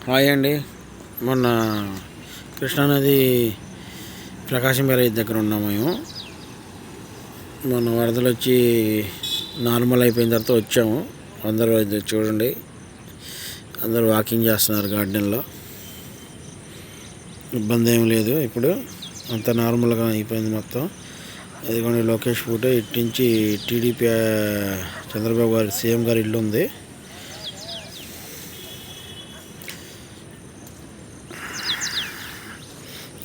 Hi అండి. మొన్న కృష్ణానది ప్రకాశం బ్యారేజ్ దగ్గర ఉన్నాము మేము. మొన్న వరదలు వచ్చి నార్మల్ అయిపోయిన తర్వాత వచ్చాము. అందరూ చూడండి, అందరూ వాకింగ్ చేస్తున్నారు గార్డెన్లో. ఇబ్బంది ఏం లేదు, ఇప్పుడు అంత నార్మల్గా అయిపోయింది మొత్తం. ఇదిగోండి లోకేష్ ఫోటో. ఇటు నుంచి టీడీపీ చంద్రబాబు గారి సీఎం గారి ఇల్లు ఉంది.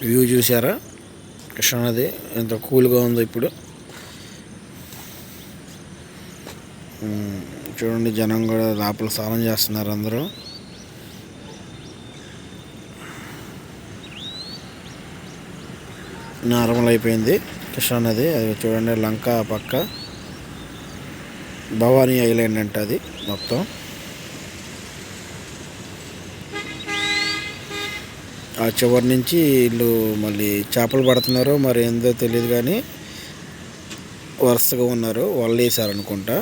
వ్యూ చూసారా? కృష్ణానది ఎంత కూల్గా ఉందో ఇప్పుడు. చూడండి, జనం కూడా లోపల స్నానం చేస్తున్నారు అందరూ. నార్మల్ అయిపోయింది కృష్ణానది. అది చూడండి, లంక పక్క భవానీ ఐలాండ్ అంట అది మొత్తం. ఆ చివరి నుంచి వీళ్ళు మళ్ళీ చేపలు పడుతున్నారో మరి ఏందో తెలియదు, కానీ వరుసగా ఉన్నారు. వాళ్ళు వేసారనుకుంటా.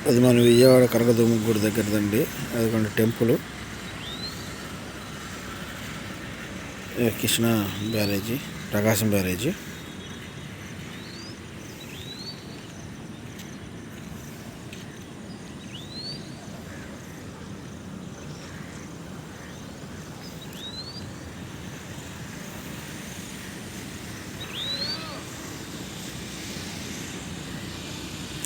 అది మన విజయవాడ కనకదుర్గమ్మ గుడి దగ్గరదండి. అదిగోండి టెంపుల్. కృష్ణా బ్యారేజీ, ప్రకాశం బ్యారేజీ.